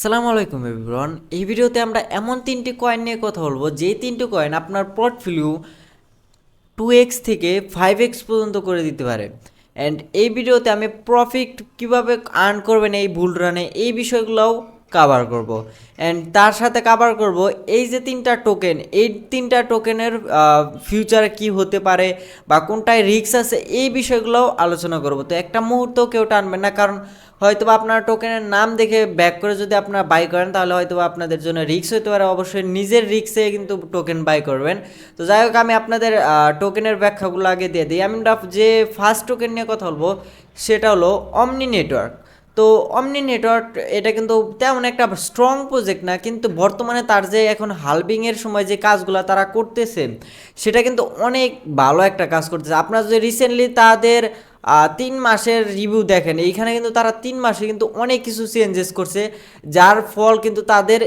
আসসালামু আলাইকুম এভরিওয়ান। এই ভিডিওতে আমরা এমন তিনটি কয়েন নিয়ে কথা বলবো যেই তিনটি কয়েন আপনার পোর্টফোলিও 2x থেকে 5x পর্যন্ত করে দিতে পারে। অ্যান্ড এই ভিডিওতে আমি প্রফিট কিভাবে আর্ন করবেন এই বুল রানে এই বিষয়গুলোও কাভার করব। অ্যান্ড তার সাথে কাভার করব এই যে তিনটা টোকেন, এই তিনটা টোকেনের ফিউচার কি হতে পারে বা কোনটায় রিস্ক আছে এই বিষয়গুলোও আলোচনা করব। তো একটা মুহূর্তও কেউ টানবেন না, কারণ হয়তো বা আপনার টোকেনের নাম দেখে ব্যাক করে যদি আপনারা বাই করেন তাহলে হয়তো বা আপনাদের জন্য রিস্ক হতে পারে। অবশ্যই নিজের রিস্কে কিন্তু টোকেন বাই করবেন। তো যাই হোক, আমি আপনাদের টোকেনের ব্যাখ্যাগুলো আগে দিয়ে দিই। আমি যে ফার্স্ট টোকেন নিয়ে কথা বলবো সেটা হলো অমনি নেটওয়ার্ক। তো অমনি নেটওয়ার্ক এটা কিন্তু তেমন একটা স্ট্রং প্রজেক্ট না, কিন্তু বর্তমানে তার যে এখন হালবিংয়ের সময় যে কাজগুলো তারা করতেছে সেটা কিন্তু অনেক ভালো একটা কাজ করতেছে। আপনারা যদি রিসেন্টলি তাদের 3 মাসের রিভিউ দেখেন, এইখানে কিন্তু তারা 3 মাসে কিন্তু অনেক কিছু চেঞ্জেস করছে, যার ফল কিন্তু তাদের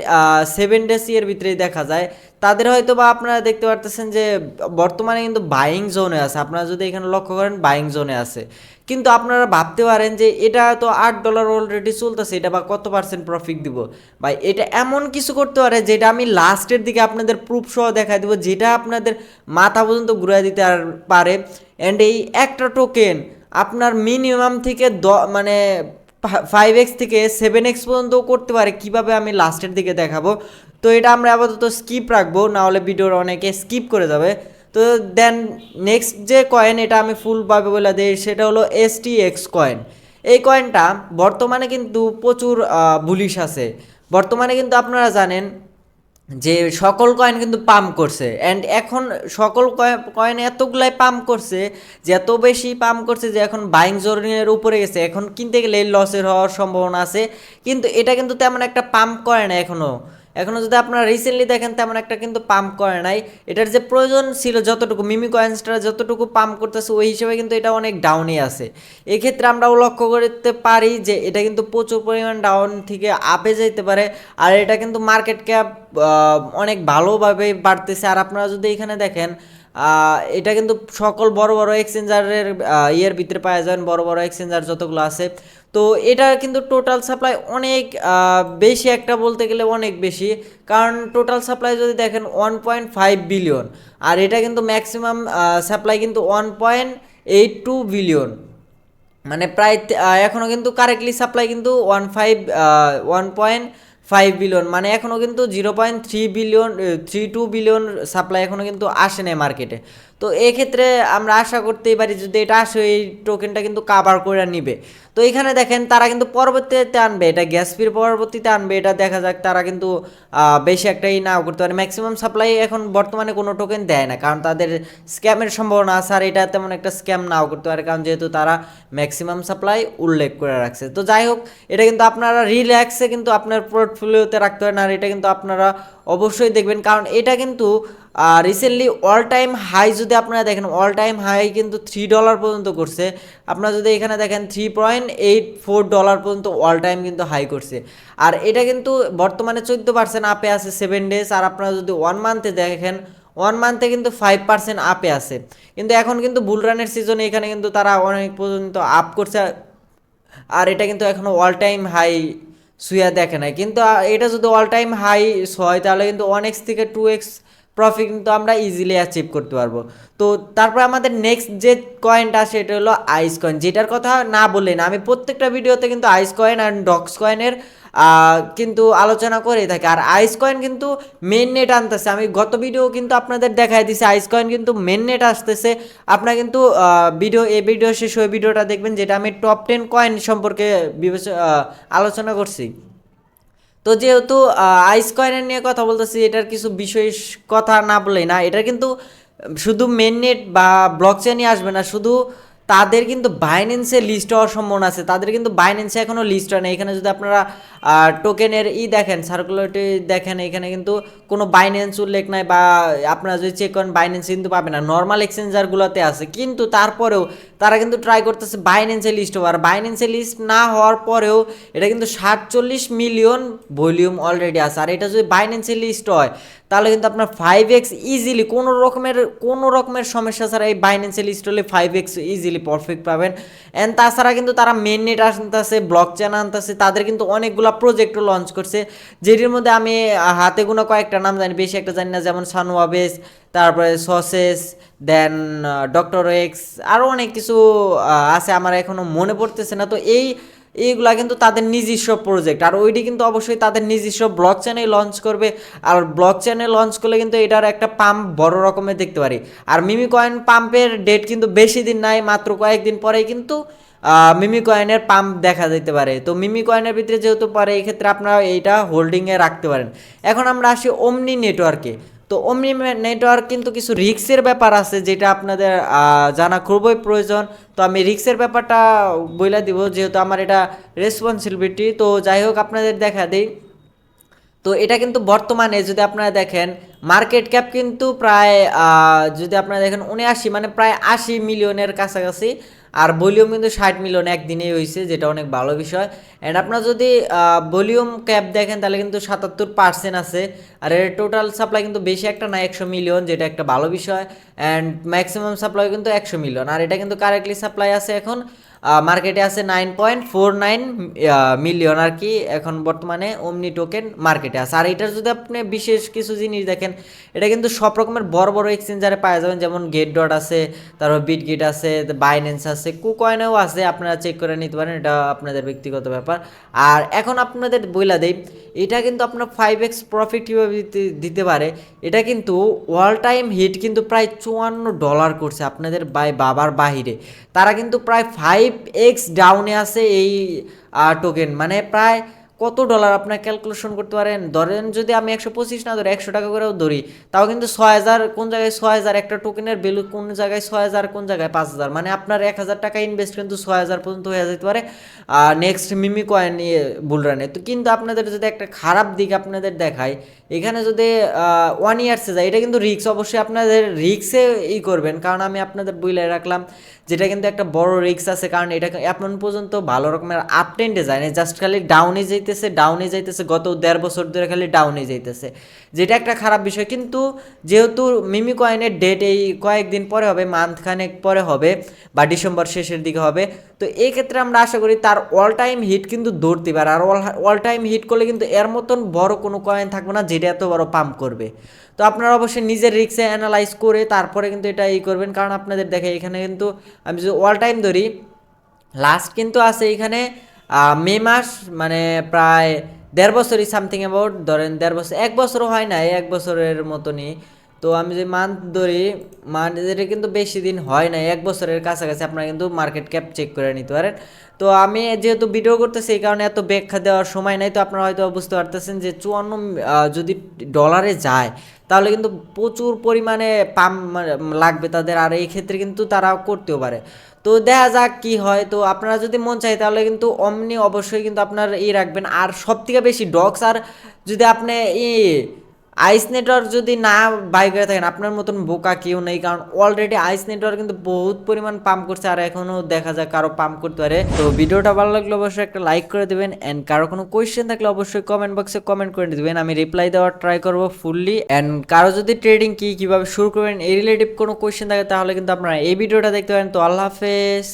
7 ডেজ এর ভিতরেই দেখা যায়। তাদের হয়তো বা আপনারা দেখতে পারতেছেন যে বর্তমানে কিন্তু বাইং জোনে আছে। আপনারা যদি এখানে লক্ষ্য করেন বাইং জোনে আছে, কিন্তু আপনারা ভাবতে পারেন যে এটা তো $8 অলরেডি চলতেছে, এটা বা কত পার্সেন্ট প্রফিট দিব। ভাই এটা এমন কিছু করতে পারে যেটা আমি লাস্টের দিকে আপনাদের প্রুফ সহ দেখাই দেবো, যেটা আপনাদের মাথা পর্যন্ত ঘুরে দিতে পারে। অ্যান্ড এই একটা টোকেন আপনার মিনিমাম থেকে মানে 5x থেকে 7x পর্যন্ত করতে পারে। কিভাবে আমি লাস্টের দিকে দেখাবো। তো এটা আমরা আপাতত স্কিপ রাখবো, না হলে ভিডিওর অনেকে স্কিপ করে যাবে। তো দেন নেক্সট যে কয়েন এটা আমি ফুলভাবে বলে দিই, সেটা হলো STX কয়েন। এই কয়েনটা বর্তমানে কিন্তু প্রচুর বুলিশ আছে। বর্তমানে কিন্তু আপনারা জানেন যে সকল কয়েন কিন্তু পাম্প করছে। অ্যান্ড এখন সকল কয়েন এতগুলাই পাম্প করছে যে এত বেশি পাম্প করছে যে এখন বাইং জোনের উপরে গেছে। এখন কিনতে গেলে লসের হওয়ার সম্ভাবনা আছে, কিন্তু এটা কিন্তু তেমন একটা পাম্প করে না এখনও যদি আপনারা রিসেন্টলি দেখেন তেমন একটা কিন্তু পাম্প করে নাই। এটার যে প্রয়োজন ছিল যতটুকু মিমি কয়েন্সটা যতটুকু পাম্প করতেছে ওই হিসেবে কিন্তু এটা অনেক ডাউনে আছে। এক্ষেত্রে আমরাও লক্ষ্য করতে পারি যে এটা কিন্তু প্রচুর পরিমাণ ডাউন থেকে আপে যেতে পারে। আর এটা কিন্তু মার্কেট ক্যাপ অনেক ভালোভাবে বাড়তেছে। আর আপনারা যদি এখানে দেখেন এটা কিন্তু সকল বড় বড় এক্সচেঞ্জারের ইয়ের ভিতরে পাওয়া যাবেন, বড় বড় এক্সচেঞ্জার যতগুলো আছে। তো এটা কিন্তু টোটাল সাপ্লাই অনেক বেশি, একটা বলতে গেলে অনেক বেশি, কারণ টোটাল সাপ্লাই যদি দেখেন 1.5 বিলিয়ন, আর এটা কিন্তু ম্যাক্সিমাম সাপ্লাই কিন্তু 1.82 বিলিয়ন, মানে প্রায় এখনও কিন্তু কারেক্টলি সাপ্লাই কিন্তু 1.5 বিলিয়ন, মানে এখনও কিন্তু 0.3 বিলিয়ন 3.2 বিলিয়ন সাপ্লাই এখনও কিন্তু আসে নাই মার্কেটে। তো এক্ষেত্রে আমরা আশা করতেই পারি যদি এটা আসে এই টোকেনটা কিন্তু কাভার করে নিবে। তো এখানে দেখেন তারা কিন্তু পরবর্তীতে আনবে, এটা গ্যাস ফির পরবর্তীতে আনবে, এটা দেখা যাক। তারা কিন্তু বেশি একটাই নাও করতে পারে। ম্যাক্সিমাম সাপ্লাই এখন বর্তমানে কোনো টোকেন দেয় না, কারণ তাদের স্ক্যামের সম্ভাবনা আছে। আর এটা তেমন একটা স্ক্যাম নাও করতে পারে, কারণ যেহেতু তারা ম্যাক্সিমাম সাপ্লাই উল্লেখ করে রাখছে। তো যাই হোক, এটা কিন্তু আপনারা রিল্যাক্সে কিন্তু আপনার পোর্টফোলিওতে রাখতে পারেন। আর এটা কিন্তু আপনারা অবশ্যই দেখবেন, কারণ এটা কিন্তু রিসেন্টলি অল টাইম হাই যদি আপনারা দেখেন, অল টাইম হাই কিন্তু $3 পর্যন্ত করছে। আপনারা যদি এখানে দেখেন $3.84 পর্যন্ত অল টাইম কিন্তু হাই করছে। আর এটা কিন্তু বর্তমানে 14% আপে আছে 7 ডেজ। আর আপনারা যদি 1 মান্থে দেখেন, 1 মান্থে কিন্তু 5% আপে আছে। কিন্তু এখন কিন্তু বুল রানের সিজনে এখানে কিন্তু তারা অনেক পর্যন্ত আপ করছে। আর এটা কিন্তু এখনও অল টাইম হাই সুইয়া দেখে নাই, কিন্তু এটা যদি অল টাইম হাই হয় তাহলে কিন্তু 1x থেকে 2x প্রফিট কিন্তু আমরা ইজিলি অ্যাচিভ করতে পারবো। তো তারপর আমাদের নেক্সট যে কয়েনটা সেটা হলো আইস কয়েন, যেটার কথা না বললে না, আমি প্রত্যেকটা ভিডিওতে কিন্তু আইস কয়েন আর ডক্স কয়েনের কিন্তু আলোচনা করেই থাকে। আর আইস কয়েন কিন্তু মেন নেট আনতেছে, আমি গত ভিডিও কিন্তু আপনাদের দেখাই দিছি আইস কয়েন কিন্তু মেন নেট আসতেছে। আপনারা কিন্তু এই ভিডিও শেষে ওই ভিডিওটা দেখবেন যেটা আমি টপ 10 কয়েন সম্পর্কে আলোচনা করছি। তো যেহেতু আইস কয়েনের নিয়ে কথা বলতেছি, এটার কিছু বিশেষ কথা না বললেই না। এটা কিন্তু শুধু মেননেট বা ব্লক চেনই আসবে না, শুধু তাদের কিন্তু বাইন্যান্সে লিস্ট হওয়ার সম্ভাবনা আছে। তাদের কিন্তু বাইন্যান্সে এখনও লিস্ট হয় না। এখানে যদি আপনারা টোকেনের দেখেন, সার্কুলারিটি দেখেন, এখানে কিন্তু কোনো বাইন্যান্স উল্লেখ নাই, বা আপনারা যদি চেক করেন বাইন্যান্স কিন্তু পাবেন না। নর্মাল এক্সচেঞ্জারগুলোতে আছে, কিন্তু তারপরেও তারা কিন্তু ট্রাই করতেছে বাইন্যান্সে লিস্ট হওয়ার। বাইন্যান্সে লিস্ট না হওয়ার পরেও এটা কিন্তু 47 মিলিয়ন ভলিউম অলরেডি আছে। আর এটা যদি বাইন্যান্সে লিস্ট হয় তাহলে কিন্তু আপনার 5x ইজিলি কোনো রকমের সমস্যা ছাড়া এই বাইন্যান্সে লিস্ট হলে 5x ইজিলি পারফেক্ট পাবেন। অ্যান্ড তাছাড়া কিন্তু তারা মেন নেট আনতেছে, ব্লক চেন আনতেছে, তাদের কিন্তু অনেকগুলো প্রজেক্টও লঞ্চ করছে, যেটির মধ্যে আমি হাতে গোনা কয়েকটা নাম জানি, বেশি একটা জানি না, যেমন সানওয়াবেস, তারপরে সসেস, দেন ডক্টর এক্স, আরও অনেক কিছু আছে, আমার এখনও মনে পড়তেছে না। তো এইগুলা কিন্তু তাদের নিজস্ব প্রজেক্ট, আর ওইটি কিন্তু অবশ্যই তাদের নিজস্ব ব্লক চ্যানেল লঞ্চ করবে। আর ব্লক চ্যানেল লঞ্চ করলে কিন্তু এটার একটা পাম্প বড় রকমের দেখতে পারি। আর মিমি কয়েন পাম্পের ডেট কিন্তু বেশি দিন নাই, মাত্র কয়েকদিন পরেই কিন্তু মিমি কয়েনের পাম্প দেখা যেতে পারে। তো মিমি কয়েনের ভিতরে যেহেতু পারে, এই ক্ষেত্রে আপনারা এইটা হোল্ডিংয়ে রাখতে পারেন। এখন আমরা আসি ওমনি নেটওয়ার্কে। তো ওমনি নেটওয়ার্ক কিন্তু কিছু রিস্কের ব্যাপার আছে, যেটা আপনাদের জানা খুবই প্রয়োজন। তো আমি রিস্কের ব্যাপারটা বইলা দিব, যেহেতু আমার এটা রেসপন্সিবিলিটি। তো যাই হোক, আপনাদের দেখা দিই। তো এটা কিন্তু বর্তমানে যদি আপনারা দেখেন, মার্কেট ক্যাপ কিন্তু প্রায় যদি আপনারা দেখেন 79, মানে প্রায় 80 মিলিয়নের কাছাকাছি। আর ভলিউম কিন্তু 60 মিলিয়ন একদিনেই হয়েছে, যেটা অনেক ভালো বিষয়। অ্যান্ড আপনারা যদি ভলিউম ক্যাপ দেখেন, তাহলে কিন্তু 77% আছে। আর এর টোটাল সাপ্লাই কিন্তু বেশি একটা না, 100 মিলিয়ন, যেটা একটা ভালো বিষয়। অ্যান্ড ম্যাক্সিমাম সাপ্লাই কিন্তু 100 মিলিয়ন। আর এটা কিন্তু কারেক্টলি সাপ্লাই আছে এখন মার্কেটে আছে 9.49 মিলিয়ন আর কি, এখন বর্তমানে ওমনি টোকেন মার্কেটে আছে। আর এটার যদি আপনি বিশেষ কিছু জিনিস দেখেন, এটা কিন্তু সব রকমের বড় বড় এক্সচেঞ্জারে পাওয়া যাবেন, যেমন গেট ডট আছে, তারপর বিটগেট আছে, বাইন্যান্স আছে, কুকয়েনও আছে, আপনারা চেক করে নিতে পারেন, এটা আপনাদের ব্যক্তিগত ব্যাপার। আর এখন আপনাদের বইলা দেই, এটা কিন্তু আপনার 5x প্রফিট কীভাবে দিতে পারে। এটা কিন্তু অল টাইম হিট কিন্তু প্রায় $54 করছে আপনাদের বাবার বাহিরে। তারা কিন্তু প্রায় 5x ডাউনে আছে এই টোকেন, মানে প্রায় কত ডলার আপনার ক্যালকুলেশন করতে পারেন। ধরেন যদি আমি 125 না ধরে 100 টাকা করেও ধরি, তাও কিন্তু 6000, কোন জায়গায় 6000 একটা টোকেনের ভ্যালু, কোন জায়গায় 6000, কোন জায়গায় 5000, মানে আপনার 1000 টাকা ইনভেস্ট কিন্তু 6000 পর্যন্ত হয়ে যেতে পারে নেক্সট মিমি কয়েন নিয়ে বুলরানে। তো কিন্তু আপনাদের যদি একটা খারাপ দিক আপনাদের দেখায়, এখানে যদি 1 ইয়ার্সে যায়, এটা কিন্তু রিক্স, অবশ্যই আপনাদের রিক্সে করবেন, কারণ আমি আপনাদের বইলে রাখলাম যেটা কিন্তু একটা বড় রিক্স আছে, কারণ এটা এখন পর্যন্ত ভালো রকমের আপ ট্রেন্ডে যায় না, জাস্ট খালি ডাউনে যাইতেছে, গত 1.5 বছর ধরে খালি ডাউনে যাইতেছে, যেটা একটা খারাপ বিষয়। কিন্তু যেহেতু মিমি কয়েনের ডেট এই কয়েকদিন পরে হবে, মান্থ খানেক পরে হবে, বা ডিসেম্বর শেষের দিকে হবে, তো এই ক্ষেত্রে আমরা আশা করি তার অল টাইম হিট কিন্তু ধরতে পারে। আর অল টাইম হিট করলে কিন্তু এর মতন বড় কোনো কয়েন থাকবে না যেটা এত বড় পাম্প করবে। তো আপনারা অবশ্যই নিজের রিস্কে অ্যানালাইজ করে তারপরে কিন্তু এটা করবেন, কারণ আপনাদের দেখে এখানে কিন্তু আমি যদি অল টাইম ধরি, লাস্ট কিন্তু আছে এখানে মে মাস, মানে প্রায় 1.5 বছরই সামথিং অ্যাবাউট, ধরেন 1.5 বছর, 1 বছরও হয় না, 1 বছরের মতনই। তো আমি যে মান্থ ধরি, এটা কিন্তু বেশি দিন হয় না, 1 বছরের কাছাকাছি, আপনারা কিন্তু মার্কেট ক্যাপ চেক করে নিতে পারেন। তো আমি যেহেতু ভিডিও করতেছি, এই কারণে এত ব্যাখ্যা দেওয়ার সময় নাই। তো আপনারা হয়তো বুঝতে পারতেছেন যে 54 যদি ডলারে যায়, তাহলে কিন্তু প্রচুর পরিমাণে পাম্প লাগবে তাদের, আর এই ক্ষেত্রে কিন্তু তারা করতেও পারে। তো দেখা যাক কি হয়। তো আপনারা যদি মন চায়, তাহলে কিন্তু অমনি অবশ্যই কিন্তু আপনার রাখবেন। আর সব থেকে বেশি ডক্স, আর যদি আপনি আইস নেটওয়ার্ক যদি না বাই করে থাকেন, আপনার মতন বোকা কেউ নেই, কারণ অলরেডি আইস নেটওয়ার্ক কিন্তু বহুত পরিমাণ পাম্প করছে, আর এখনও দেখা যায় কারো পাম্প করতে পারে। তো ভিডিওটা ভালো লাগলে অবশ্যই একটা লাইক করে দেবেন, অ্যান্ড কারো কোনো কোয়েশ্চেন থাকলে অবশ্যই কমেন্ট বক্সে কমেন্ট করে দেবেন, আমি রিপ্লাই দেওয়ার ট্রাই করবো ফুললি। অ্যান্ড কারো যদি ট্রেডিং কীভাবে শুরু করবেন এই রিলেটিভ কোনো কোয়েশ্চেন থাকে, তাহলে কিন্তু আপনারা এই ভিডিওটা দেখতে পারেন। তো আল্লাহ হাফেজ।